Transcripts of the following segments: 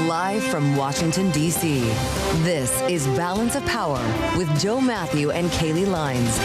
Live from Washington, D.C., this is Balance of Power with Joe Mathieu and Kaylee Lines.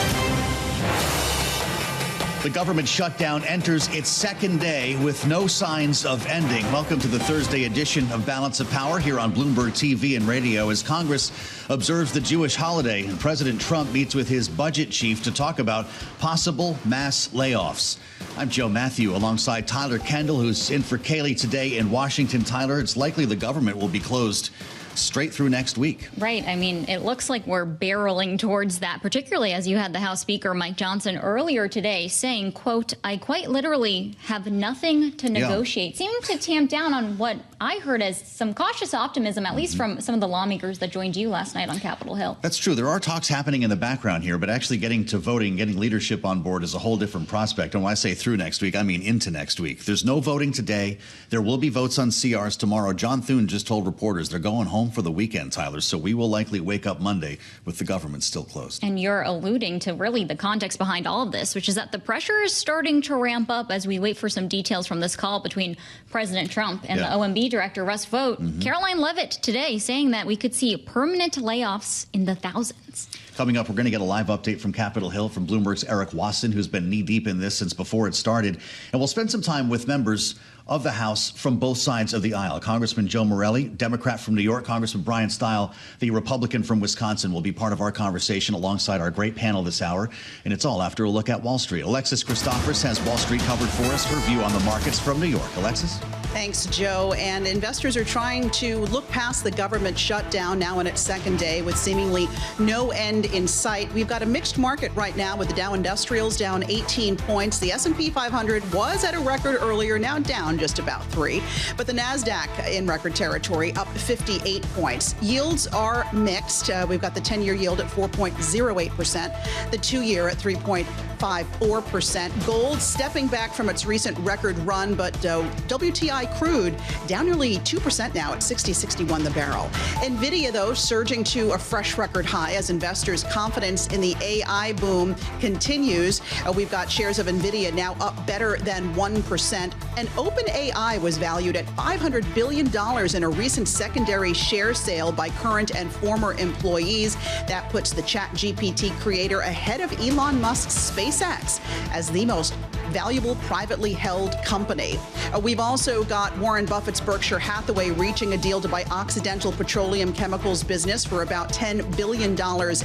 The government shutdown enters its second day with no signs of ending. Welcome to the Thursday edition of Balance of Power here on Bloomberg TV and radio as Congress observes the Jewish holiday and President Trump meets with his budget chief to talk about possible mass layoffs. I'm Joe Mathieu alongside Tyler Kendall, who's in for Kaylee today in Washington. Tyler, it's likely the government will be closed straight through next week. Right. I mean, it looks like we're barreling towards that, particularly as you had the House Speaker Mike Johnson earlier today saying, quote, I quite literally have nothing to negotiate, seeming to tamp down on what I heard as some cautious optimism, at least from some of the lawmakers that joined you last night on Capitol Hill. That's true. There are talks happening in the background here, but actually getting to voting, getting leadership on board is a whole different prospect. And when I say through next week, I mean into next week. There's no voting today. There will be votes on CRs tomorrow. John Thune just told reporters they're going home for the weekend, Tyler, so we will likely wake up Monday with the government still closed. And you're alluding to really the context behind all of this, which is that the pressure is starting to ramp up as we wait for some details from this call between President Trump and the OMB director, Russ Vought. Caroline Leavitt today saying that we could see permanent layoffs in the thousands. Coming up, we're going to get a live update from Capitol Hill from Bloomberg's Erik Wasson, who's been knee-deep in this since before it started. And we'll spend some time with members of the House from both sides of the aisle. Congressman Joe Morelle, Democrat from New York, Congressman Bryan Steil, the Republican from Wisconsin, will be part of our conversation alongside our great panel this hour. And it's all after a look at Wall Street. Alexis Christophers has Wall Street covered for us. Her view on the markets from New York. Alexis? Thanks, Joe. And investors are trying to look past the government shutdown now in its second day with seemingly no end in sight. We've got a mixed market right now with the Dow Industrials down 18 points. The S&P 500 was at a record earlier, now down just about 3. But the NASDAQ in record territory, up 58 points. Yields are mixed. We've got the 10-year yield at 4.08%, the 2-year at 3.54%. Gold stepping back from its recent record run, but WTI crude down nearly 2% now at $60.61 the barrel. Nvidia, though, surging to a fresh record high as investors' confidence in the AI boom continues. We've got shares of Nvidia now up better than 1%. And OpenAI was valued at $500 billion in a recent secondary share sale by current and former employees. That puts the ChatGPT creator ahead of Elon Musk's SpaceX as the most valuable privately held company. We've also got Warren Buffett's Berkshire Hathaway reaching a deal to buy Occidental Petroleum Chemicals business for about $10 billion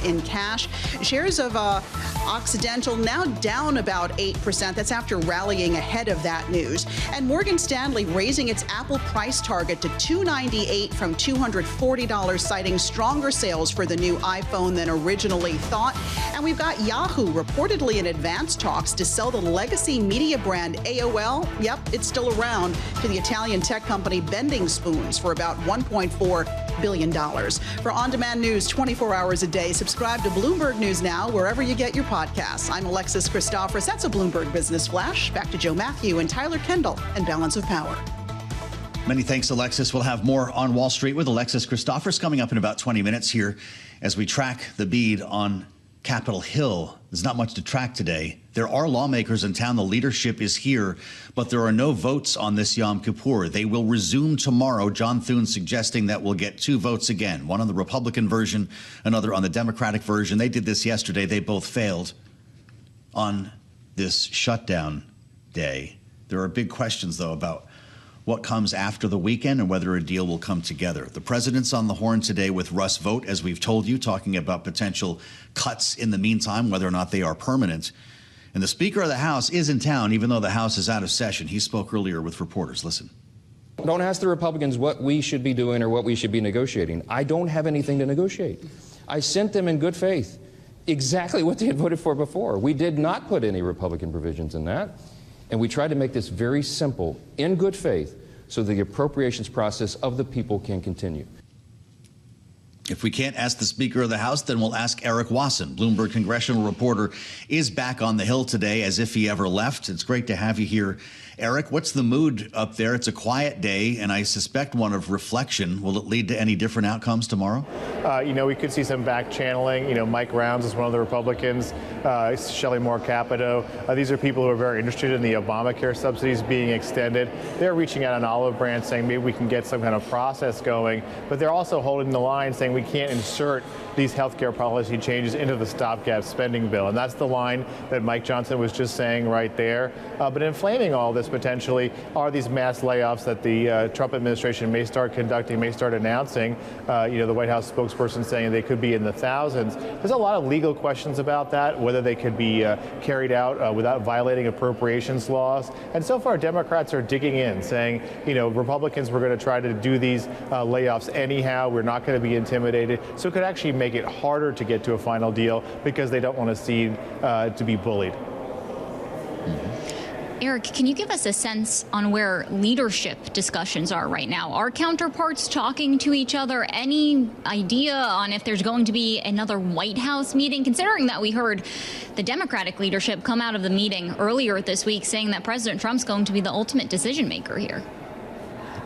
in cash. Shares of Occidental now down about 8%. That's after rallying ahead of that news. And Morgan Stanley raising its Apple price target to $298 from $240, citing stronger sales for the new iPhone than originally thought. And we've got Yahoo reportedly in advanced talks to sell the legacy media brand AOL. Yep, it's still around, to the Italian tech company Bending Spoons for about $1.4 billion. For on-demand news 24 hours a day, subscribe to Bloomberg News Now wherever you get your podcasts. I'm Alexis Christophers. That's a Bloomberg Business Flash. Back to Joe Mathieu and Tyler Kendall and Balance of Power. Many thanks, Alexis. We'll have more on Wall Street with Alexis Christophers coming up in about 20 minutes here as we track the bead on Capitol Hill. There's not much to track today. There are lawmakers in town. The leadership is here, but there are no votes on this Yom Kippur. They will resume tomorrow. John Thune suggesting that we'll get 2 votes again, one on the Republican version, another on the Democratic version. They did this yesterday. They both failed on this shutdown day. There are big questions, though, about what comes after the weekend and whether a deal will come together. The president's on the horn today with Russ Vought, as we've told you, talking about potential cuts in the meantime, whether or not they are permanent. And the Speaker of the House is in town, even though the House is out of session. He spoke earlier with reporters. Listen. Don't ask the Republicans what we should be doing or what we should be negotiating. I don't have anything to negotiate. I sent them in good faith exactly what they had voted for before. We did not put any Republican provisions in that. And we tried to make this very simple, in good faith, so the appropriations process of the people can continue. If we can't ask the Speaker of the House, then we'll ask Erik Wasson. Bloomberg congressional reporter is back on the Hill today as if he ever left. It's great to have you here. Erik, what's the mood up there? It's a quiet day, and I suspect one of reflection. Will it lead to any different outcomes tomorrow? We could see some back channeling. Mike Rounds is one of the Republicans, Shelley Moore Capito. These are people who are very interested in the Obamacare subsidies being extended. They're reaching out an olive branch saying maybe we can get some kind of process going, but they're also holding the line saying we can't insert these healthcare policy changes into the stopgap spending bill. And that's the line that Mike Johnson was just saying right there. But inflaming all this potentially are these mass layoffs that the Trump administration may start conducting, may start announcing. The White House spokesperson saying they could be in the thousands. There's a lot of legal questions about that, whether they could be carried out without violating appropriations laws. And so far, Democrats are digging in, saying, Republicans were going to try to do these layoffs anyhow. We're not going to be intimidated. So it could actually make it harder to get to a final deal because they don't want to see to be bullied. Erik, can you give us a sense on where leadership discussions are right now? Are counterparts talking to each other? Any idea on if there's going to be another White House meeting? Considering that we heard the Democratic leadership come out of the meeting earlier this week saying that President Trump's going to be the ultimate decision maker here.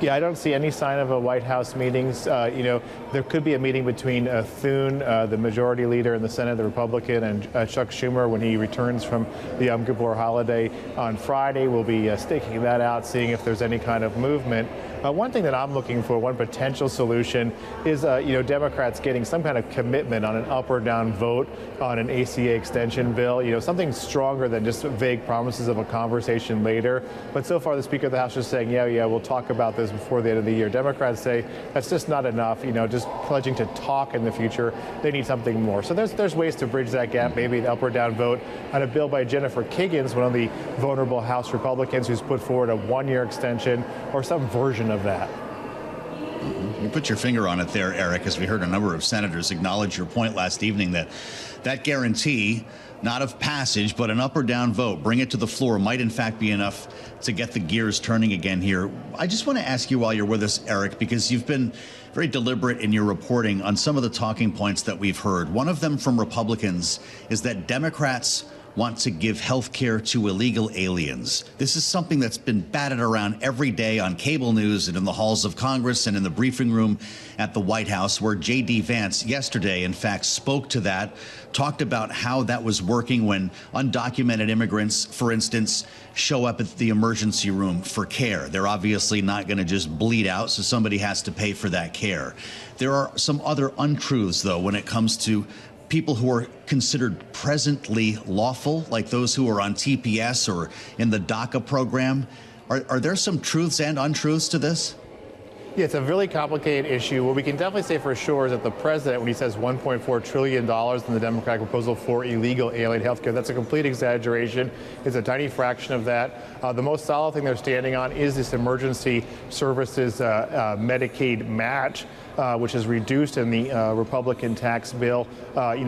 Yeah, I don't see any sign of a White House meetings. There could be a meeting between Thune, the majority leader in the Senate, the Republican, and Chuck Schumer when he returns from the Yom Kippur holiday on Friday. We'll be staking that out, seeing if there's any kind of movement. One thing that I'm looking for, one potential solution, is Democrats getting some kind of commitment on an up or down vote on an ACA extension bill. Something stronger than just vague promises of a conversation later. But so far, the Speaker of the House is saying, yeah, we'll talk about this before the end of the year. Democrats say that's just not enough. Just pledging to talk in the future. They need something more. So there's ways to bridge that gap. Maybe an up or down vote on a bill by Jennifer Kiggans, one of the vulnerable House Republicans who's put forward a one-year extension or some version of that. You put your finger on it there, Erik, as we heard a number of senators acknowledge your point last evening that guarantee, not of passage, but an up or down vote, bring it to the floor, might in fact be enough to get the gears turning again here. I just want to ask you while you're with us, Erik, because you've been very deliberate in your reporting on some of the talking points that we've heard. One of them from Republicans is that Democrats want to give health care to illegal aliens. This is something that's been batted around every day on cable news and in the halls of Congress and in the briefing room at the White House, where J.D. Vance yesterday, in fact, spoke to that, talked about how that was working when undocumented immigrants, for instance, show up at the emergency room for care. They're obviously not going to just bleed out, so somebody has to pay for that care. There are some other untruths, though, when it comes to people who are considered presently lawful, like those who are on TPS or in the DACA program. Are there some truths and untruths to this? Yeah, it's a really complicated issue. What we can definitely say for sure is that the president, when he says $1.4 trillion in the Democratic proposal for illegal alien health care, that's a complete exaggeration. It's a tiny fraction of that. The most solid thing they're standing on is this emergency services Medicaid match, which is reduced in the Republican tax bill.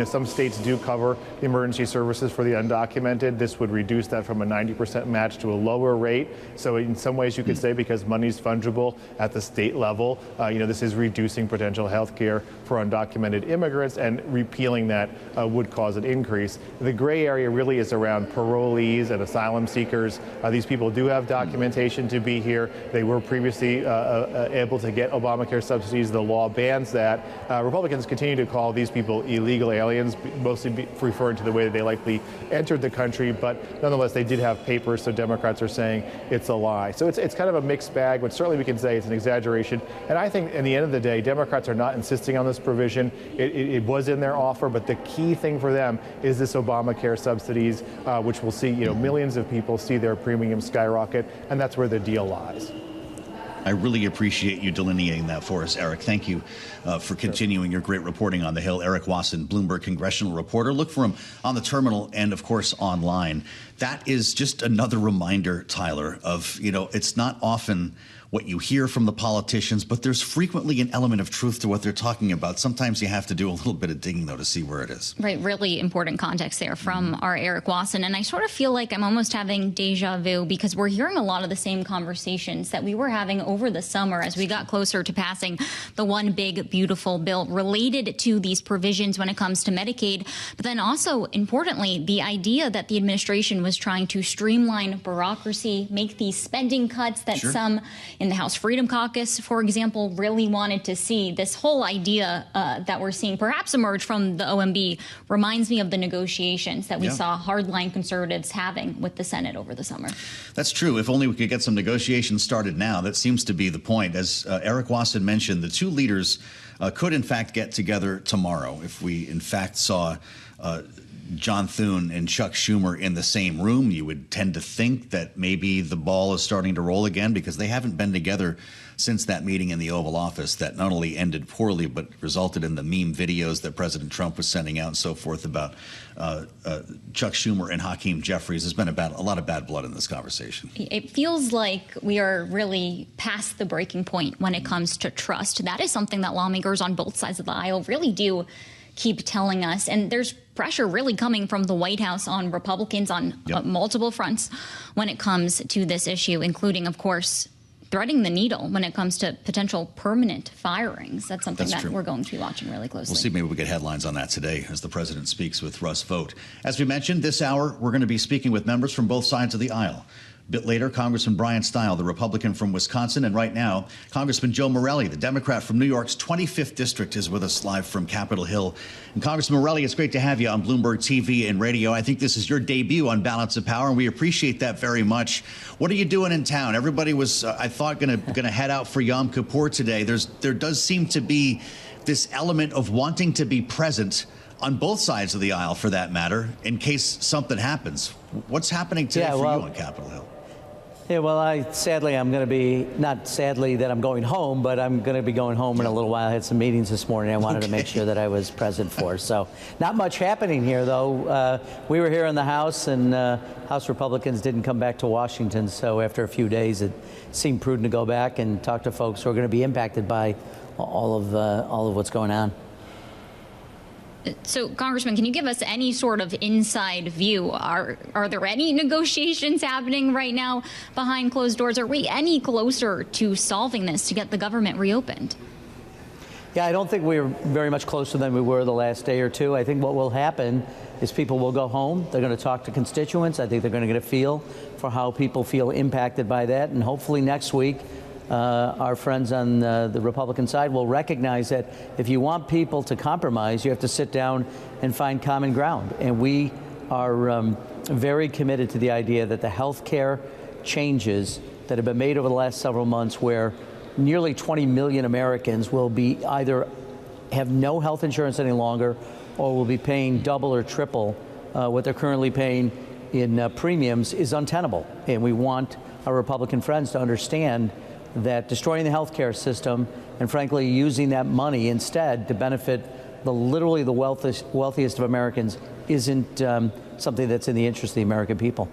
Some states do cover the emergency services for the undocumented. This would reduce that from a 90% match to a lower rate. So in some ways you could say, because money's fungible at the state level, this is reducing potential health care for undocumented immigrants, and repealing that would cause an increase. The gray area really is around parolees and asylum seekers. These people do have documentation to be here. They were previously able to get Obamacare subsidies. The law bans that. Republicans continue to call these people illegal aliens, mostly referring to the way that they likely entered the country, but nonetheless they did have papers, so Democrats are saying it's a lie. So it's kind of a mixed bag, but certainly we can say it's an exaggeration. And I think in the end of the day, Democrats are not insisting on this provision. It was in their offer, but the key thing for them is this Obamacare subsidies, which will see millions of people see their premiums skyrocket, and that's where the deal lies. I really appreciate you delineating that for us, Erik. Thank you for continuing your great reporting on the Hill. Erik Wasson, Bloomberg congressional reporter. Look for him on the terminal and, of course, online. that is just another reminder, Tyler, of, it's not often what you hear from the politicians, but there's frequently an element of truth to what they're talking about. Sometimes you have to do a little bit of digging, though, to see where it is. Right. Really important context there from our Erik Wasson. And I sort of feel like I'm almost having deja vu because we're hearing a lot of the same conversations that we were having over the summer as we got closer to passing the one big, beautiful bill related to these provisions when it comes to Medicaid. But then also, importantly, the idea that the administration was trying to streamline bureaucracy, make these spending cuts that some in the House Freedom Caucus, for example, really wanted to see. This whole idea that we're seeing perhaps emerge from the OMB reminds me of the negotiations that we saw hardline conservatives having with the Senate over the summer. That's true. If only we could get some negotiations started now. That seems to be the point. As Erik Wasson mentioned, the two leaders could, in fact, get together tomorrow if we, in fact, saw John Thune and Chuck Schumer in the same room. You would tend to think that maybe the ball is starting to roll again because they haven't been together since that meeting in the Oval Office that not only ended poorly but resulted in the meme videos that President Trump was sending out and so forth about Chuck Schumer and Hakeem Jeffries. There's been a lot of bad blood in this conversation. It feels like we are really past the breaking point when it comes to trust. That is something that lawmakers on both sides of the aisle really do keep telling us. And there's pressure really coming from the White House on Republicans on multiple fronts when it comes to this issue, including, of course, threading the needle when it comes to potential permanent firings. That's something that we're going to be watching really closely. We'll see. Maybe we'll get headlines on that today as the president speaks with Russ Vought. As we mentioned, this hour, we're going to be speaking with members from both sides of the aisle. A bit later, Congressman Bryan Steil, the Republican from Wisconsin. And right now, Congressman Joe Morelle, the Democrat from New York's 25th District, is with us live from Capitol Hill. And Congressman Morelle, it's great to have you on Bloomberg TV and radio. I think this is your debut on Balance of Power, and we appreciate that very much. What are you doing in town? Everybody was, I thought, going to head out for Yom Kippur today. There does seem to be this element of wanting to be present on both sides of the aisle, for that matter, in case something happens. What's happening today for you on Capitol Hill? Yeah, well, sadly, I'm going to be, not sadly that I'm going home, but I'm going to be going home in a little while. I had some meetings this morning I wanted to make sure that I was present for. So not much happening here, though. We were here in the House, and House Republicans didn't come back to Washington. So after a few days, it seemed prudent to go back and talk to folks who are going to be impacted by all of what's going on. So, Congressman, can you give us any sort of inside view? Are there any negotiations happening right now behind closed doors? Are we any closer to solving this to get the government reopened? Yeah, I don't think we're very much closer than we were the last day or two. I think what will happen is people will go home. They're going to talk to constituents. I think they're going to get a feel for how people feel impacted by that. And hopefully next week, our friends on the Republican side will recognize that if you want people to compromise, you have to sit down and find common ground. And we are very committed to the idea that the health care changes that have been made over the last several months, where nearly 20 million Americans will be either have no health insurance any longer or will be paying double or triple what they're currently paying in premiums, is untenable. And we want our Republican friends to understand that destroying the healthcare system and, frankly, using that money instead to benefit literally the wealthiest of Americans isn't something that's in the interest of the American people.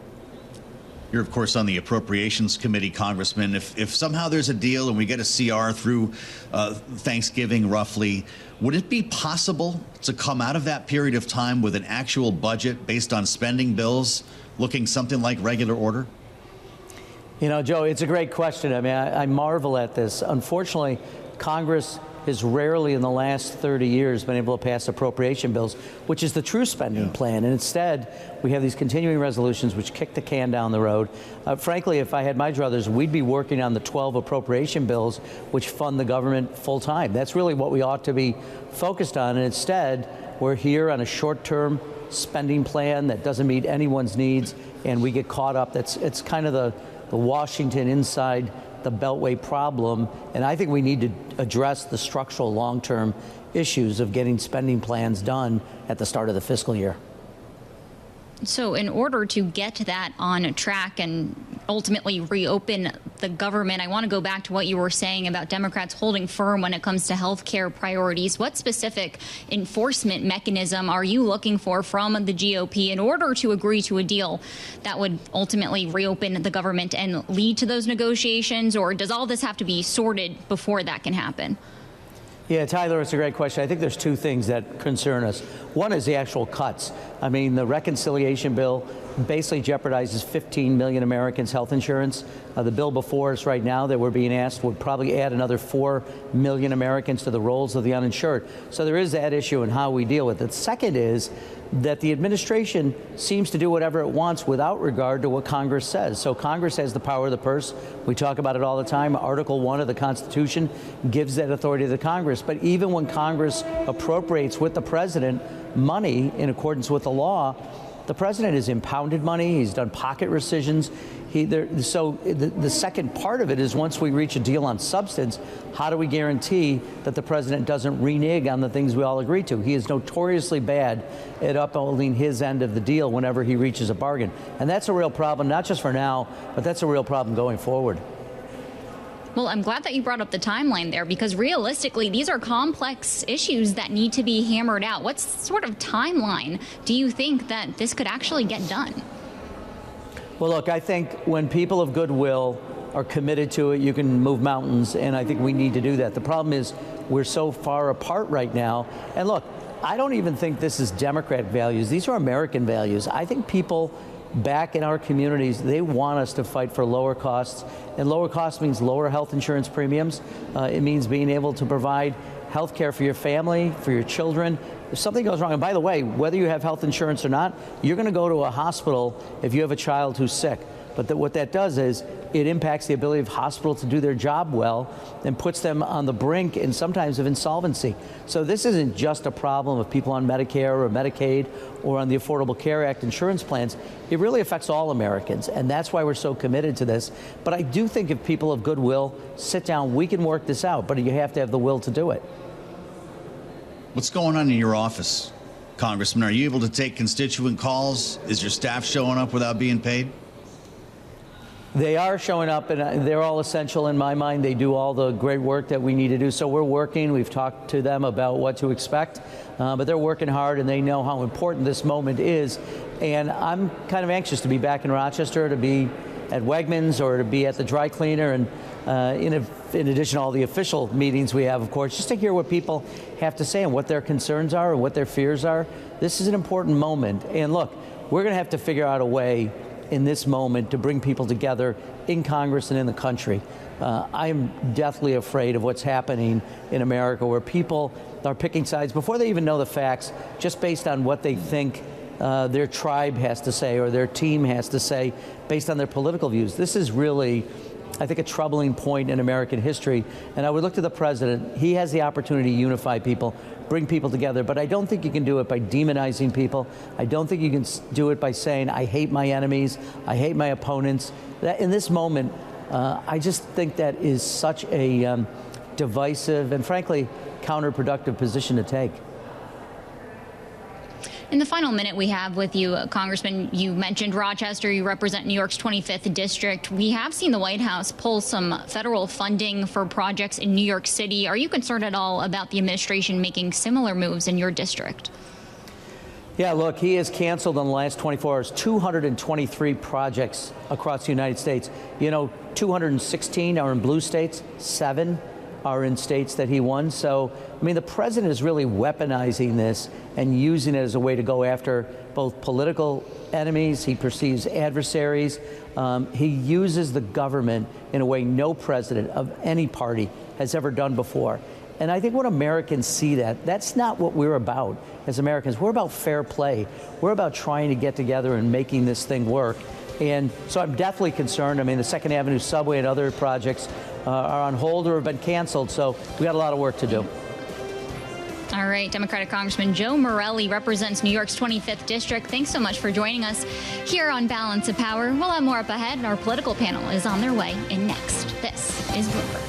You're, of course, on the Appropriations Committee, Congressman. If somehow there's a deal and we get a CR through Thanksgiving, roughly, would it be possible to come out of that period of time with an actual budget based on spending bills looking something like regular order? You know, Joe, it's a great question. I mean, I marvel at this. Unfortunately, Congress has rarely in the last 30 years been able to pass appropriation bills, which is the true spending plan. And instead, we have these continuing resolutions which kick the can down the road. Frankly, if I had my druthers, we'd be working on the 12 appropriation bills which fund the government full time. That's really what we ought to be focused on. And instead, we're here on a short-term spending plan that doesn't meet anyone's needs, and we get caught up. It's kind of the Washington inside the Beltway problem, and I think we need to address the structural long-term issues of getting spending plans done at the start of the fiscal year. So in order to get that on track and ultimately reopen the government, I want to go back to what you were saying about Democrats holding firm when it comes to health care priorities. What specific enforcement mechanism are you looking for from the GOP in order to agree to a deal that would ultimately reopen the government and lead to those negotiations? Or does all this have to be sorted before that can happen? Yeah, Tyler, it's a great question. I think there's two things that concern us. One is the actual cuts. I mean, the reconciliation bill basically jeopardizes 15 million Americans' health insurance. The bill before us right now that we're being asked would probably add another 4 million Americans to the rolls of the uninsured. So there is that issue and how we deal with it. The second is that the administration seems to do whatever it wants without regard to what Congress says. So Congress has the power of the purse. We talk about it all the time. Article 1 of the Constitution gives that authority to the Congress. But even when Congress appropriates with the president money in accordance with the law, the president has impounded money. He's done pocket rescissions. So the second part of it is once we reach a deal on substance, how do we guarantee that the president doesn't renege on the things we all agree to? He is notoriously bad at upholding his end of the deal whenever he reaches a bargain. And that's a real problem, not just for now, but that's a real problem going forward. Well, I'm glad that you brought up the timeline there, because realistically, these are complex issues that need to be hammered out. What sort of timeline do you think that this could actually get done? Well, look, I think when people of goodwill are committed to it, you can move mountains, and I think we need to do that. The problem is we're so far apart right now. And look, I don't even think this is Democrat values. These are American values. I think people back in our communities, they want us to fight for lower costs, and lower costs means lower health insurance premiums. It means being able to provide health care for your family, for your children. If something goes wrong, and by the way, whether you have health insurance or not, you're going to go to a hospital if you have a child who's sick. But what that does is it impacts the ability of hospitals to do their job well and puts them on the brink and sometimes of insolvency. So this isn't just a problem of people on Medicare or Medicaid or on the Affordable Care Act insurance plans. It really affects all Americans, and that's why we're so committed to this. But I do think if people of goodwill sit down, we can work this out, but you have to have the will to do it. What's going on in your office, Congressman? Are you able to take constituent calls? Is your staff showing up without being paid? They are showing up, and they're all essential in my mind. They do all the great work that we need to do. So we're working. We've talked to them about what to expect, but they're working hard, and they know how important this moment is. And I'm kind of anxious to be back in Rochester, to be at Wegmans or to be at the dry cleaner, and in addition to all the official meetings we have, of course, just to hear what people have to say and what their concerns are and what their fears are. This is an important moment. And look, we're going to have to figure out a way in this moment to bring people together in Congress and in the country. I am deathly afraid of what's happening in America, where people are picking sides before they even know the facts, just based on what they think their tribe has to say or their team has to say based on their political views. This is really, I think, a troubling point in American history. And I would look to the president. He has the opportunity to unify people, bring people together. But I don't think you can do it by demonizing people. I don't think you can do it by saying, I hate my enemies, I hate my opponents. In this moment, I just think that is such a divisive and, frankly, counterproductive position to take. In the final minute we have with you, Congressman, you mentioned Rochester. You represent New York's 25th district. We have seen the White House pull some federal funding for projects in New York City. Are you concerned at all about the administration making similar moves in your district? Yeah, look, he has canceled in the last 24 hours 223 projects across the United States. You know, 216 are in blue states, 7 are in states that he won. So, I mean, the president is really weaponizing this and using it as a way to go after both political enemies. He perceives adversaries. He uses the government in a way no president of any party has ever done before. And I think when Americans see that, that's not what we're about as Americans. We're about fair play. We're about trying to get together and making this thing work. And so I'm definitely concerned. I mean, the Second Avenue subway and other projects are on hold or have been canceled. So we got a lot of work to do. All right. Democratic Congressman Joe Morelle represents New York's 25th district. Thanks so much for joining us here on Balance of Power. We'll have more up ahead. Our political panel is on their way. And next, this is Bloomberg.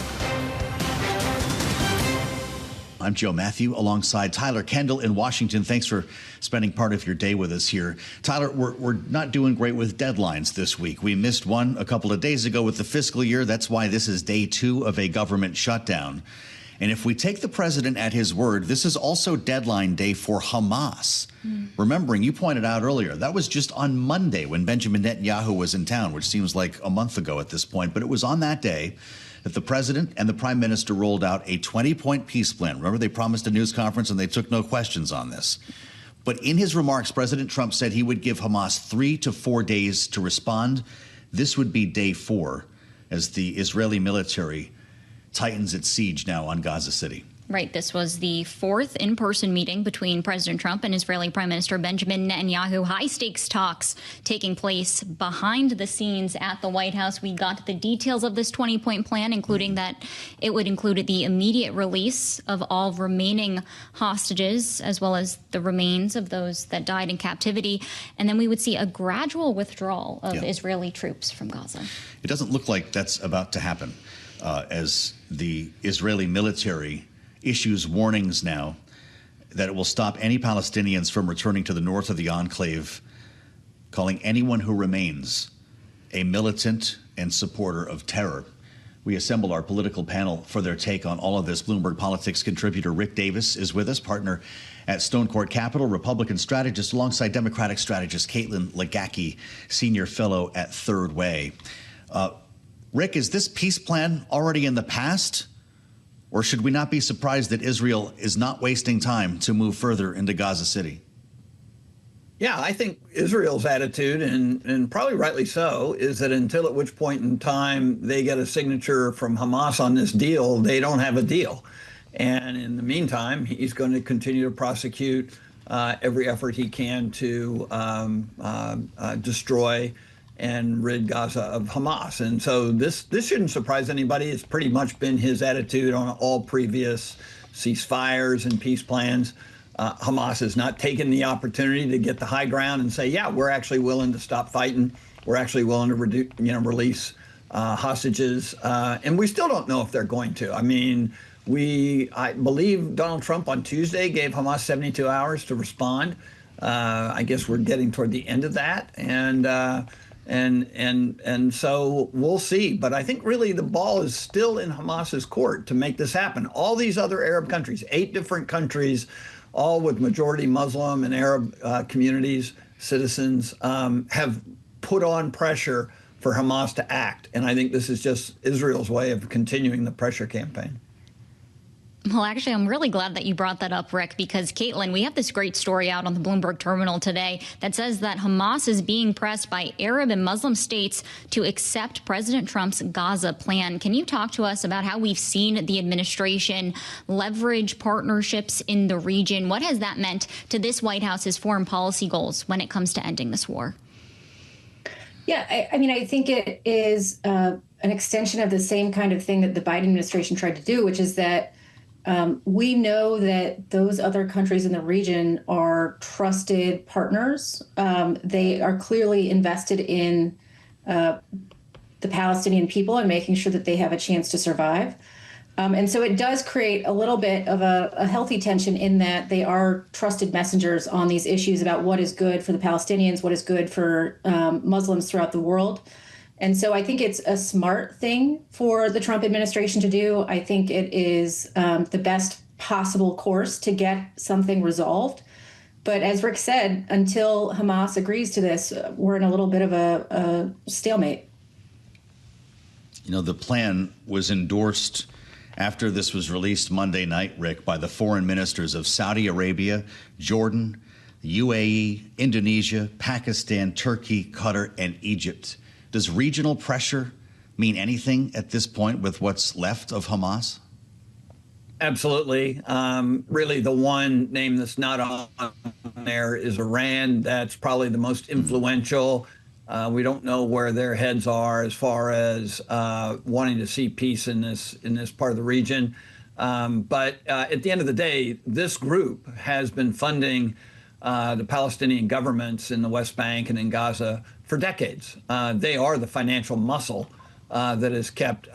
I'm Joe Mathieu alongside Tyler Kendall in Washington. Thanks for spending part of your day with us here. Tyler, we're not doing great with deadlines this week. We missed one a couple of days ago with the fiscal year. That's why this is day 2 of a government shutdown. And if we take the president at his word, this is also deadline day for Hamas. Remembering, you pointed out earlier, that was just on Monday when Benjamin Netanyahu was in town, which seems like a month ago at this point. But it was on that day that the president and the prime minister rolled out a 20-point peace plan. Remember, they promised a news conference and they took no questions on this. But in his remarks, President Trump said he would give Hamas 3 to 4 days to respond. This would be day 4 as the Israeli military tightens its siege now on Gaza City. Right. This was the 4th in-person meeting between President Trump and Israeli Prime Minister Benjamin Netanyahu. High-stakes talks taking place behind the scenes at the White House. We got the details of this 20-point plan, including that it would include the immediate release of all remaining hostages, as well as the remains of those that died in captivity. And then we would see a gradual withdrawal of Israeli troops from Gaza. It doesn't look like that's about to happen as the Israeli military issues warnings now that it will stop any Palestinians from returning to the north of the enclave, calling anyone who remains a militant and supporter of terror. We assemble our political panel for their take on all of this. Bloomberg Politics contributor Rick Davis is with us, partner at Stonecourt Capital, Republican strategist, alongside Democratic strategist Caitlin Legacki, senior fellow at Third Way. Rick, is this peace plan already in the past? Or should we not be surprised that Israel is not wasting time to move further into Gaza City? Yeah, I think Israel's attitude, and probably rightly so, is that until at which point in time they get a signature from Hamas on this deal, they don't have a deal. And in the meantime, he's going to continue to prosecute every effort he can to destroy and rid Gaza of Hamas. And so this shouldn't surprise anybody. It's pretty much been his attitude on all previous ceasefires and peace plans. Hamas has not taken the opportunity to get the high ground and say, yeah, we're actually willing to stop fighting. We're actually willing to release hostages. And we still don't know if they're going to. I mean, I believe Donald Trump on Tuesday gave Hamas 72 hours to respond. I guess we're getting toward the end of that. And so we'll see. But I think really the ball is still in Hamas's court to make this happen. All these other Arab countries, 8 different countries, all with majority Muslim and Arab communities, citizens, have put on pressure for Hamas to act. And I think this is just Israel's way of continuing the pressure campaign. Well, actually, I'm really glad that you brought that up, Rick, because, Caitlin, we have this great story out on the Bloomberg terminal today that says that Hamas is being pressed by Arab and Muslim states to accept President Trump's Gaza plan. Can you talk to us about how we've seen the administration leverage partnerships in the region? What has that meant to this White House's foreign policy goals when it comes to ending this war? Yeah, I mean, I think it is an extension of the same kind of thing that the Biden administration tried to do, which is that we know that those other countries in the region are trusted partners. They are clearly invested in the Palestinian people and making sure that they have a chance to survive. And so it does create a little bit of a healthy tension in that they are trusted messengers on these issues about what is good for the Palestinians, what is good for Muslims throughout the world. And so I think it's a smart thing for the Trump administration to do. I think it is the best possible course to get something resolved. But as Rick said, until Hamas agrees to this, we're in a little bit of a stalemate. You know, the plan was endorsed after this was released Monday night, Rick, by the foreign ministers of Saudi Arabia, Jordan, UAE, Indonesia, Pakistan, Turkey, Qatar, and Egypt. Does regional pressure mean anything at this point with what's left of Hamas? Absolutely. Really, the one name that's not on there is Iran. That's probably the most influential. We don't know where their heads are as far as wanting to see peace in this part of the region. But at the end of the day, this group has been funding the Palestinian governments in the West Bank and in Gaza for decades. They are the financial muscle that has kept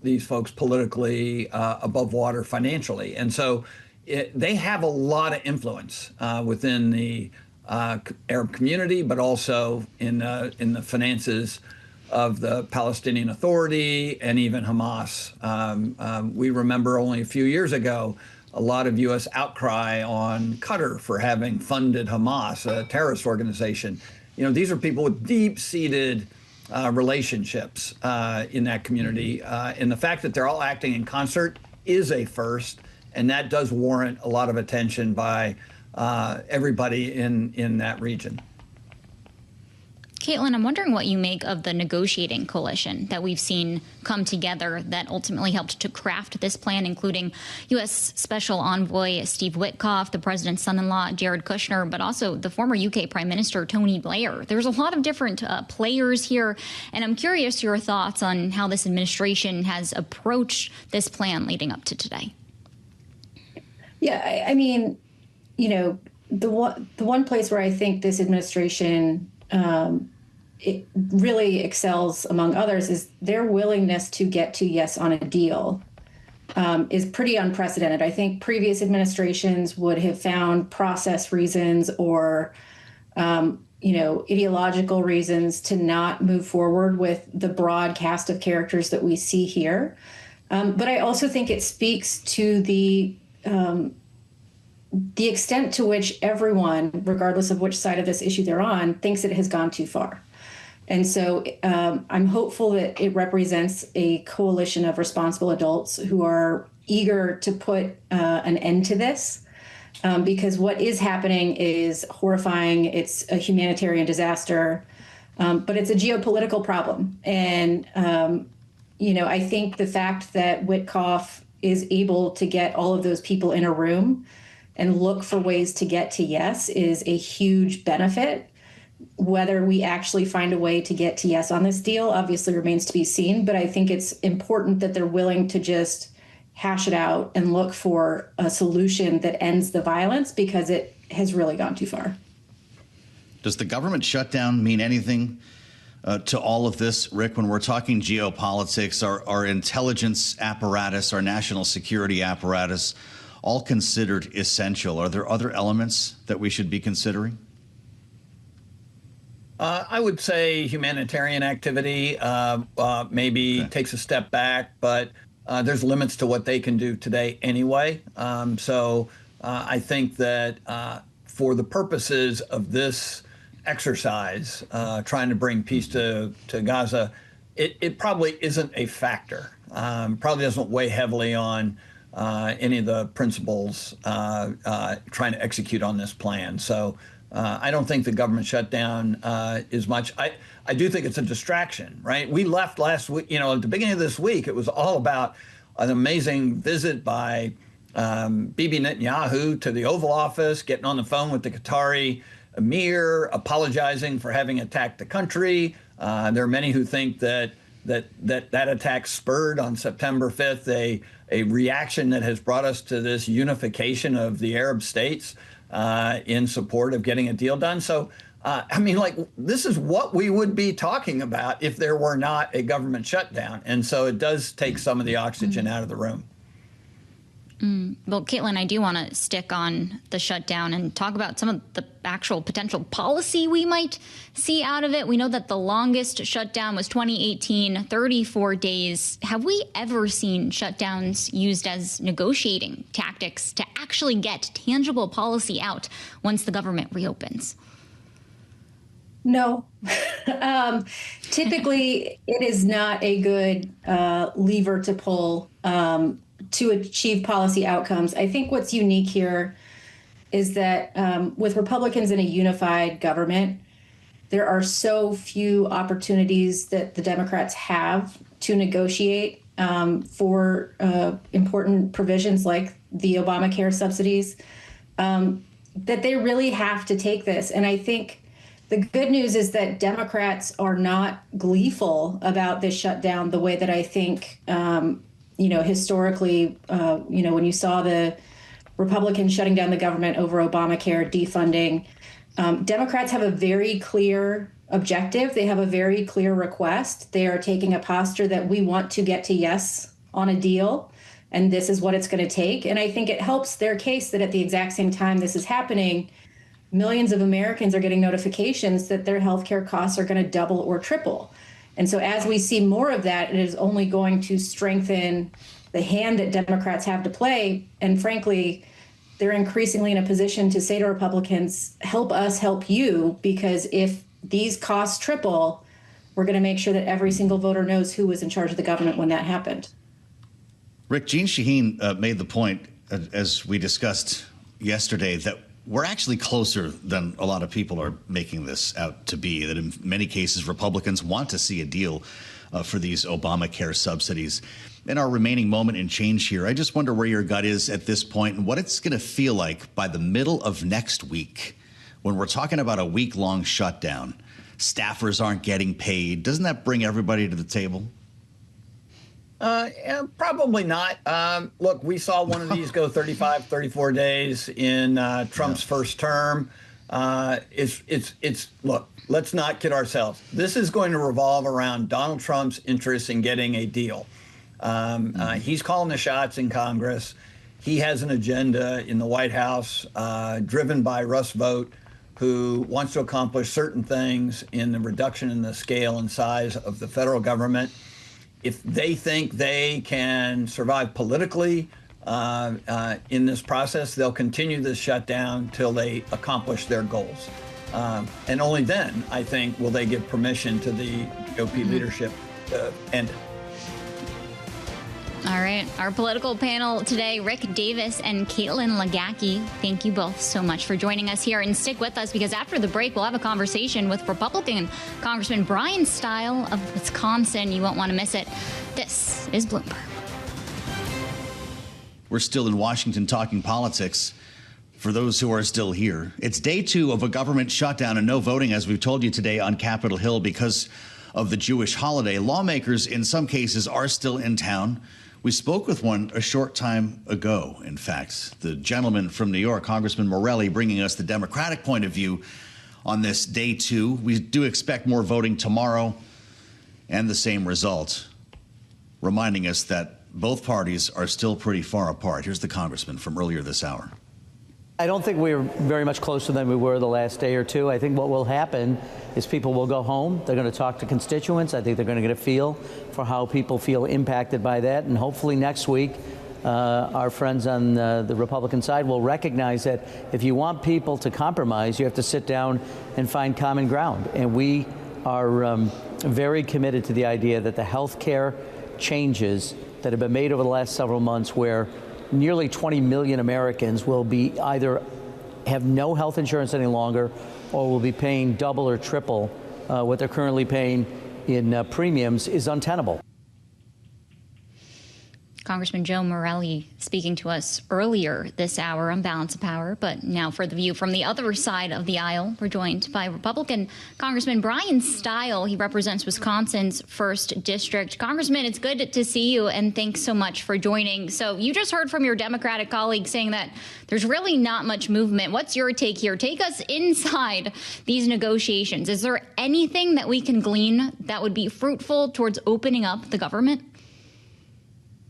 these folks politically above water financially. And so they have a lot of influence within the Arab community, but also in the finances of the Palestinian Authority and even Hamas. We remember only a few years ago a lot of U.S. outcry on Qatar for having funded Hamas, a terrorist organization. These are people with deep-seated relationships in that community. And the fact that they're all acting in concert is a first, and that does warrant a lot of attention by everybody in that region. Caitlin, I'm wondering what you make of the negotiating coalition that we've seen come together that ultimately helped to craft this plan, including U.S. Special Envoy Steve Witkoff, the president's son-in-law Jared Kushner, but also the former UK Prime Minister Tony Blair. There's a lot of different players here, and I'm curious your thoughts on how this administration has approached this plan leading up to today. Yeah, I mean, the one place where I think this administration it really excels among others is their willingness to get to yes on a deal is pretty unprecedented. I think previous administrations would have found process reasons or ideological reasons to not move forward with the broad cast of characters that we see here. But I also think it speaks to the extent to which everyone, regardless of which side of this issue they're on, thinks it has gone too far. And so I'm hopeful that it represents a coalition of responsible adults who are eager to put an end to this, because what is happening is horrifying. It's a humanitarian disaster, but it's a geopolitical problem. And, I think the fact that Witkoff is able to get all of those people in a room and look for ways to get to yes is a huge benefit. Whether we actually find a way to get to yes on this deal obviously remains to be seen, but I think it's important that they're willing to just hash it out and look for a solution that ends the violence, because it has really gone too far. Does the government shutdown mean anything to all of this, Rick? When we're talking geopolitics, our intelligence apparatus, our national security apparatus, all considered essential. Are there other elements that we should be considering? I would say humanitarian activity maybe takes a step back, but there's limits to what they can do today anyway. So I think that for the purposes of this exercise, trying to bring peace to Gaza, it probably isn't a factor. Probably doesn't weigh heavily on any of the principles trying to execute on this plan. So I don't think the government shutdown is much. I do think it's a distraction, right? We left last week, at the beginning of this week, it was all about an amazing visit by Bibi Netanyahu to the Oval Office, getting on the phone with the Qatari emir, apologizing for having attacked the country. There are many who think that attack spurred on September 5th a reaction that has brought us to this unification of the Arab states in support of getting a deal done. So, this is what we would be talking about if there were not a government shutdown. And so it does take some of the oxygen out of the room. Well, Caitlin, I do want to stick on the shutdown and talk about some of the actual potential policy we might see out of it. We know that the longest shutdown was 2018, 34 days. Have we ever seen shutdowns used as negotiating tactics to actually get tangible policy out once the government reopens? No. Typically, it is not a good lever to pull to achieve policy outcomes. I think what's unique here is that with Republicans in a unified government, there are so few opportunities that the Democrats have to negotiate for important provisions like the Obamacare subsidies, that they really have to take this. And I think the good news is that Democrats are not gleeful about this shutdown the way that I think historically, when you saw the Republicans shutting down the government over Obamacare, defunding, Democrats have a very clear objective. They have a very clear request. They are taking a posture that we want to get to yes on a deal. and this is what it's going to take. And I think it helps their case that at the exact same time this is happening, millions of Americans are getting notifications that their healthcare costs are going to double or triple. And so as we see more of that, it is only going to strengthen the hand that Democrats have to play. And frankly, they're increasingly in a position to say to Republicans, help us help you, because if these costs triple, we're going to make sure that every single voter knows who was in charge of the government when that happened. Rick, Jeanne Shaheen made the point, as we discussed yesterday, that we're actually closer than a lot of people are making this out to be, that in many cases Republicans want to see a deal for these Obamacare subsidies. In our remaining moment in change here, I just wonder where your gut is at this point and what it's going to feel like by the middle of next week when we're talking about a week-long shutdown. Staffers aren't getting paid. Doesn't that bring everybody to the table? Probably not. Look, we saw one of these go 35, 34 days in Trump's first term. Look, let's not kid ourselves. This is going to revolve around Donald Trump's interest in getting a deal. He's calling the shots in Congress. He has an agenda in the White House driven by Russ Vought, who wants to accomplish certain things in the reduction in the scale and size of the federal government. If they think they can survive politically in this process, they'll continue this shutdown till they accomplish their goals. And only then, I think, will they give permission to the GOP leadership to end it. All right. Our political panel today, Rick Davis and Caitlin Legacki. Thank you both so much for joining us here. And stick with us, because after the break, we'll have a conversation with Republican Congressman Bryan Steil of Wisconsin. You won't want to miss it. This is Bloomberg. We're still in Washington talking politics. For those who are still here, it's day 2 of a government shutdown and no voting, as we've told you today, on Capitol Hill because of the Jewish holiday. Lawmakers, in some cases, are still in town. We spoke with one a short time ago, in fact, the gentleman from New York, Congressman Morelle, bringing us the Democratic point of view on this day 2. We do expect more voting tomorrow and the same result, reminding us that both parties are still pretty far apart. Here's the congressman from earlier this hour. I don't think we're very much closer than we were the last day or two. I think what will happen is people will go home. They're going to talk to constituents. I think they're going to get a feel for how people feel impacted by that. And hopefully next week, our friends on the Republican side will recognize that if you want people to compromise, you have to sit down and find common ground. And we are very committed to the idea that the health care changes that have been made over the last several months, where nearly 20 million Americans will be either have no health insurance any longer or will be paying double or triple what they're currently paying in premiums, is untenable. Congressman Joe Morelle speaking to us earlier this hour on Balance of Power. But now for the view from the other side of the aisle, we're joined by Republican Congressman Bryan Steil. He represents Wisconsin's 1st District. Congressman, it's good to see you, and thanks so much for joining. So you just heard from your Democratic colleague saying that there's really not much movement. What's your take here? Take us inside these negotiations. Is there anything that we can glean that would be fruitful towards opening up the government?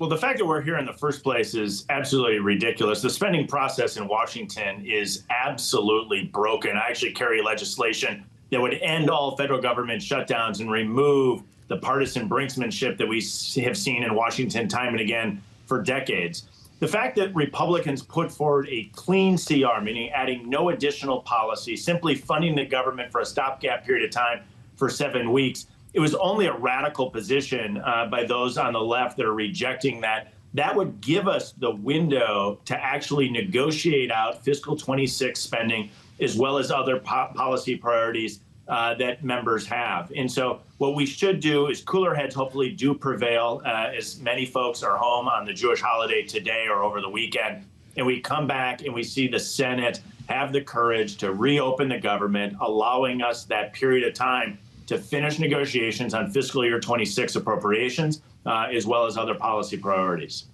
Well, the fact that we're here in the first place is absolutely ridiculous. The spending process in Washington is absolutely broken. I actually carry legislation that would end all federal government shutdowns and remove the partisan brinksmanship that we have seen in Washington time and again for decades. The fact that Republicans put forward a clean CR, meaning adding no additional policy, simply funding the government for a stopgap period of time for 7 weeks, it was only a radical position by those on the left that are rejecting that. That would give us the window to actually negotiate out fiscal 26 spending, as well as other policy priorities that members have. And so what we should do is cooler heads hopefully do prevail, as many folks are home on the Jewish holiday today or over the weekend. And we come back and we see the Senate have the courage to reopen the government, allowing us that period of time to finish negotiations on fiscal year 26 appropriations, as well as other policy priorities.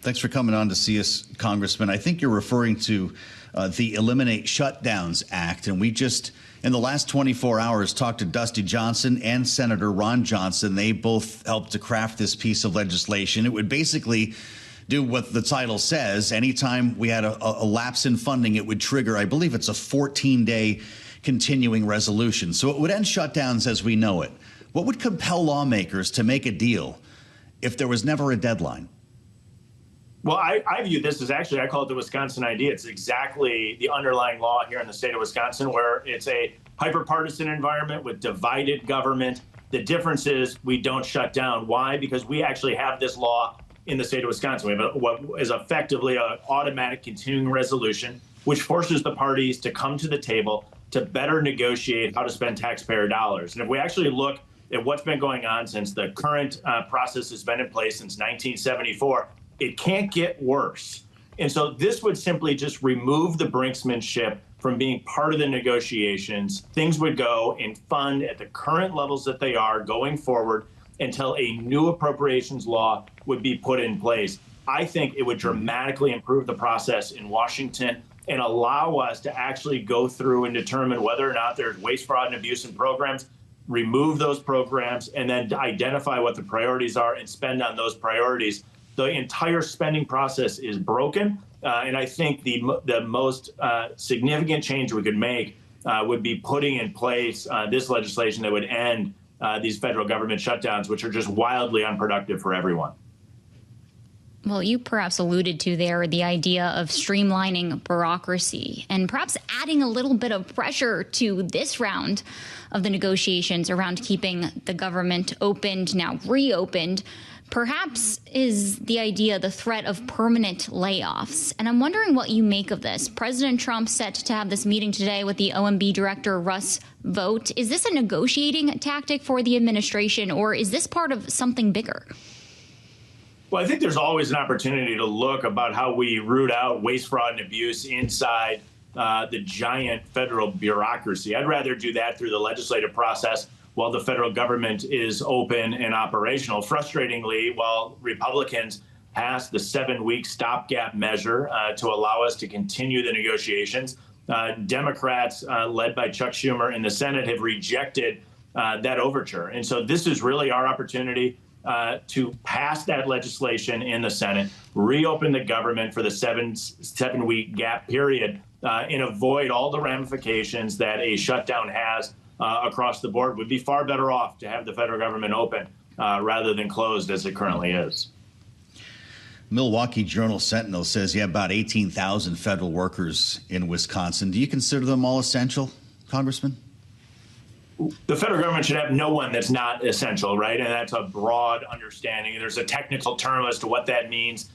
Thanks for coming on to see us, Congressman. I think you're referring to the Eliminate Shutdowns Act. And we just, in the last 24 hours, talked to Dusty Johnson and Senator Ron Johnson. They both helped to craft this piece of legislation. It would basically do what the title says. Anytime we had a lapse in funding, it would trigger, I believe it's a 14-day continuing resolution. So it would end shutdowns as we know it. What would compel lawmakers to make a deal if there was never a deadline? Well, I view this as actually, I call it the Wisconsin idea. It's exactly the underlying law here in the state of Wisconsin, where it's a hyper-partisan environment with divided government. The difference is we don't shut down. Why? Because we actually have this law in the state of Wisconsin. We have what is effectively an automatic continuing resolution, which forces the parties to come to the table to better negotiate how to spend taxpayer dollars. And if we actually look at what's been going on since the current process has been in place since 1974, it can't get worse. And so this would simply just remove the brinksmanship from being part of the negotiations. Things would go and fund at the current levels that they are going forward until a new appropriations law would be put in place. I think it would dramatically improve the process in Washington and allow us to actually go through and determine whether or not there's waste, fraud, and abuse in programs, remove those programs, and then identify what the priorities are and spend on those priorities. The entire spending process is broken, and I think the most significant change we could make would be putting in place this legislation that would end these federal government shutdowns, which are just wildly unproductive for everyone. Well, you perhaps alluded to there the idea of streamlining bureaucracy and perhaps adding a little bit of pressure to this round of the negotiations around keeping the government opened, now reopened. Perhaps is the idea the threat of permanent layoffs. And I'm wondering what you make of this. President Trump set to have this meeting today with the OMB director, Russ Vought. Is this a negotiating tactic for the administration, or is this part of something bigger? Well, I think there's always an opportunity to look about how we root out waste, fraud, and abuse inside the giant federal bureaucracy. I'd rather do that through the legislative process while the federal government is open and operational. Frustratingly, while Republicans passed the 7-week stopgap measure to allow us to continue the negotiations, Democrats, led by Chuck Schumer in the Senate, have rejected that overture. And so this is really our opportunity to pass that legislation in the Senate, reopen the government for the seven-week gap period, and avoid all the ramifications that a shutdown has across the board. Would be far better off to have the federal government open rather than closed as it currently is. Milwaukee Journal-Sentinel says you have about 18,000 federal workers in Wisconsin. Do you consider them all essential, Congressman? The federal government should have no one that's not essential, right? And that's a broad understanding. There's a technical term as to what that means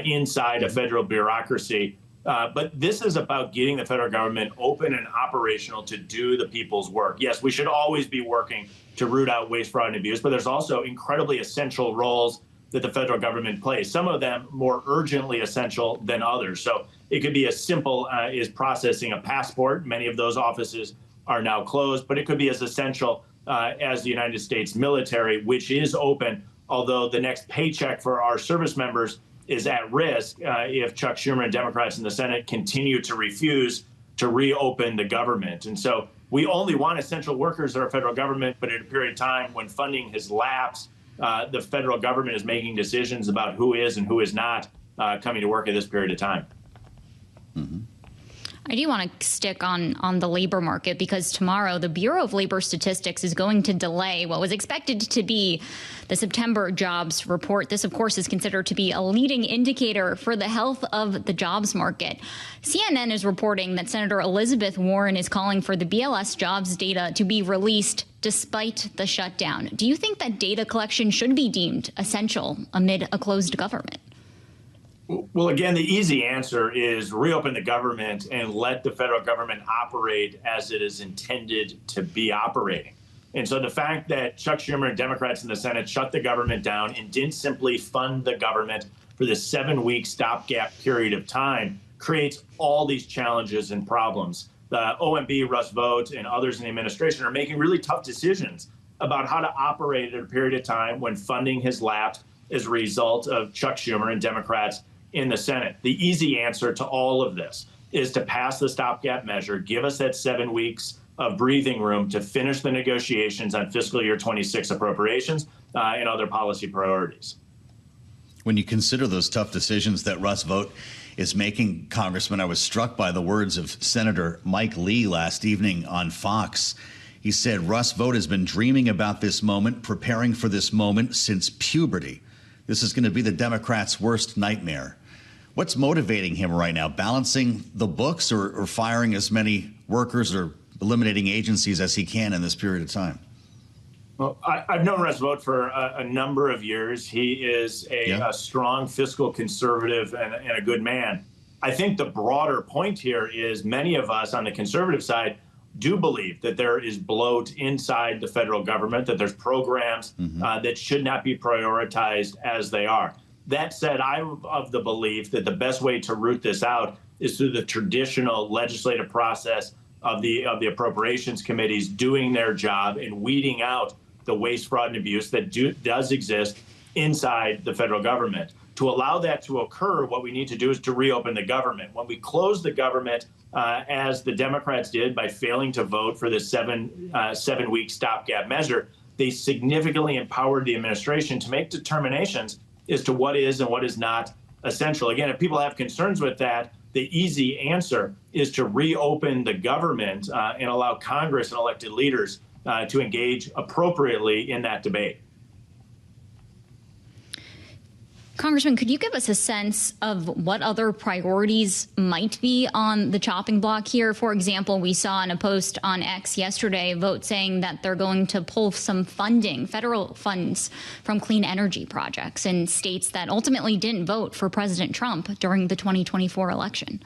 inside a federal bureaucracy. But this is about getting the federal government open and operational to do the people's work. Yes, we should always be working to root out waste, fraud, and abuse, but there's also incredibly essential roles that the federal government plays, some of them more urgently essential than others. So it could be as simple as processing a passport. Many of those offices are now closed, but it could be as essential as the United States military, which is open, although the next paycheck for our service members is at risk if Chuck Schumer and Democrats in the Senate continue to refuse to reopen the government. And so we only want essential workers in our federal government, but at a period of time when funding has lapsed, the federal government is making decisions about who is and who is not coming to work at this period of time. Mm-hmm. I do want to stick on the labor market because tomorrow the Bureau of Labor Statistics is going to delay what was expected to be the September jobs report. This, of course, is considered to be a leading indicator for the health of the jobs market. CNN is reporting that Senator Elizabeth Warren is calling for the BLS jobs data to be released despite the shutdown. Do you think that data collection should be deemed essential amid a closed government? Well, again, the easy answer is reopen the government and let the federal government operate as it is intended to be operating. And so the fact that Chuck Schumer and Democrats in the Senate shut the government down and didn't simply fund the government for the 7-week stopgap period of time creates all these challenges and problems. The OMB, Russ Vought, and others in the administration are making really tough decisions about how to operate at a period of time when funding has lapsed as a result of Chuck Schumer and Democrats in the Senate. The easy answer to all of this is to pass the stopgap measure, give us that 7 weeks of breathing room to finish the negotiations on fiscal year 26 appropriations and other policy priorities. When you consider those tough decisions that Russ Vought is making, Congressman, I was struck by the words of Senator Mike Lee last evening on Fox. He said Russ Vought has been dreaming about this moment, preparing for this moment since puberty. This is going to be the Democrats' worst nightmare. What's motivating him right now? Balancing the books or firing as many workers or eliminating agencies as he can in this period of time? Well, I've known Russ Vought for a number of years. He is a strong fiscal conservative and a good man. I think the broader point here is many of us on the conservative side do believe that there is bloat inside the federal government, that there's programs that should not be prioritized as they are. That said, I'm of the belief that the best way to root this out is through the traditional legislative process of the appropriations committees doing their job and weeding out the waste, fraud, and abuse that does exist inside the federal government. To allow that to occur, what we need to do is to reopen the government. When we close the government, as the Democrats did by failing to vote for this seven-week stopgap measure, they significantly empowered the administration to make determinations as to what is and what is not essential. Again, if people have concerns with that, the easy answer is to reopen the government and allow Congress and elected leaders to engage appropriately in that debate. Congressman, could you give us a sense of what other priorities might be on the chopping block here? For example, we saw in a post on X yesterday, Vought saying that they're going to pull some funding, federal funds, from clean energy projects in states that ultimately didn't vote for President Trump during the 2024 election.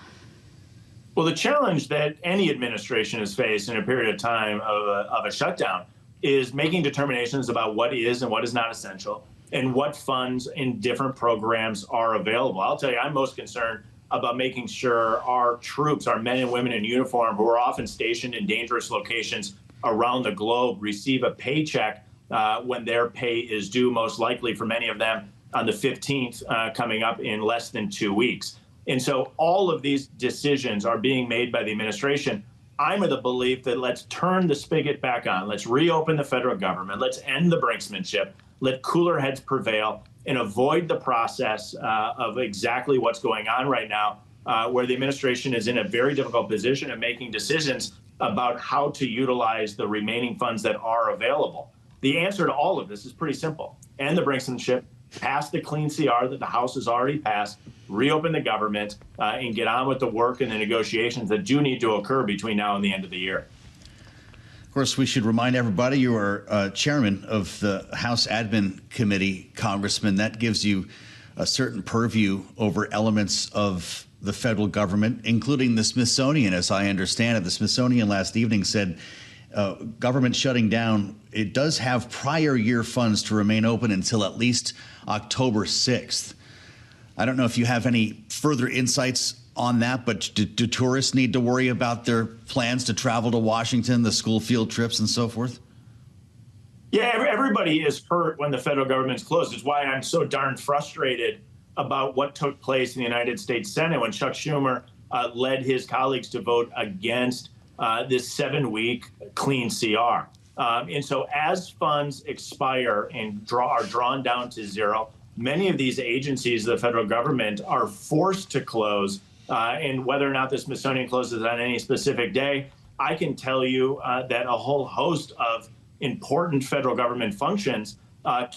Well, the challenge that any administration has faced in a period of time of a shutdown is making determinations about what is and what is not essential, and what funds in different programs are available. I'll tell you, I'm most concerned about making sure our troops, our men and women in uniform who are often stationed in dangerous locations around the globe, receive a paycheck when their pay is due, most likely for many of them on the 15th, coming up in less than 2 weeks. And so all of these decisions are being made by the administration. I'm of the belief that let's turn the spigot back on. Let's reopen the federal government. Let's end the brinksmanship. Let cooler heads prevail and avoid the process of exactly what's going on right now, where the administration is in a very difficult position of making decisions about how to utilize the remaining funds that are available. The answer to all of this is pretty simple. End the brinksmanship, pass the clean CR that the House has already passed, reopen the government, and get on with the work and the negotiations that do need to occur between now and the end of the year. Of course, we should remind everybody you are chairman of the House Admin Committee, Congressman. That gives you a certain purview over elements of the federal government, including the Smithsonian, as I understand it. The Smithsonian last evening said government shutting down, it does have prior year funds to remain open until at least October 6th. I don't know if you have any further insights on that, but do tourists need to worry about their plans to travel to Washington, the school field trips and so forth? Yeah, everybody is hurt when the federal government's closed. It's why I'm so darn frustrated about what took place in the United States Senate when Chuck Schumer led his colleagues to vote against this 7-week clean CR. And so as funds expire and are drawn down to zero, many of these agencies of the federal government are forced to close. And whether or not the Smithsonian closes on any specific day, I can tell you that a whole host of important federal government functions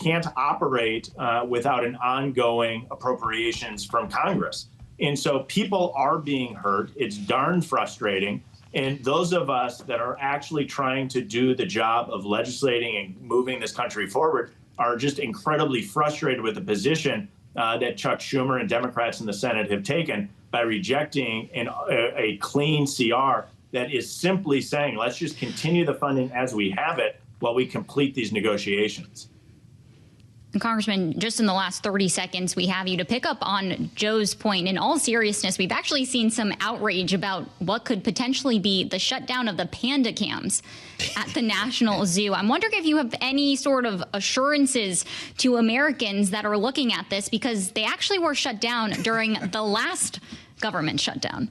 can't operate without an ongoing appropriations from Congress. And so people are being hurt. It's darn frustrating. And those of us that are actually trying to do the job of legislating and moving this country forward are just incredibly frustrated with the position that Chuck Schumer and Democrats in the Senate have taken by rejecting a clean CR that is simply saying, let's just continue the funding as we have it while we complete these negotiations. And Congressman, just in the last 30 seconds, we have you to pick up on Joe's point. In all seriousness, we've actually seen some outrage about what could potentially be the shutdown of the panda cams at the National Zoo. I'm wondering if you have any sort of assurances to Americans that are looking at this, because they actually were shut down during the last government shutdown.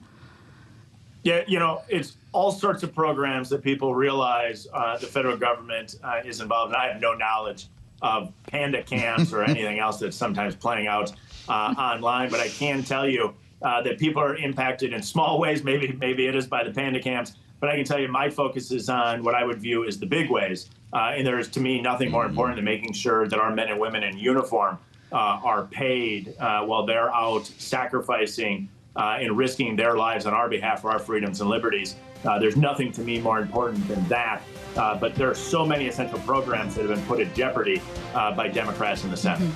Yeah, you know, it's all sorts of programs that people realize the federal government is involved in. I have no knowledge of panda camps or anything else that's sometimes playing out online. But I can tell you that people are impacted in small ways. Maybe it is by the panda camps. But I can tell you my focus is on what I would view as the big ways. And there is, to me, nothing more important than making sure that our men and women in uniform are paid while they're out sacrificing and risking their lives on our behalf for our freedoms and liberties. There's nothing to me more important than that. But there are so many essential programs that have been put at jeopardy by Democrats in the Senate.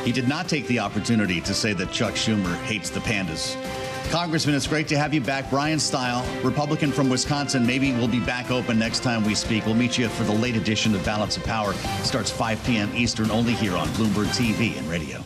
He did not take the opportunity to say that Chuck Schumer hates the pandas. Congressman, it's great to have you back. Bryan Steil, Republican from Wisconsin. Maybe we'll be back open next time we speak. We'll meet you for the late edition of Balance of Power. It starts 5 p.m. Eastern, only here on Bloomberg TV and radio.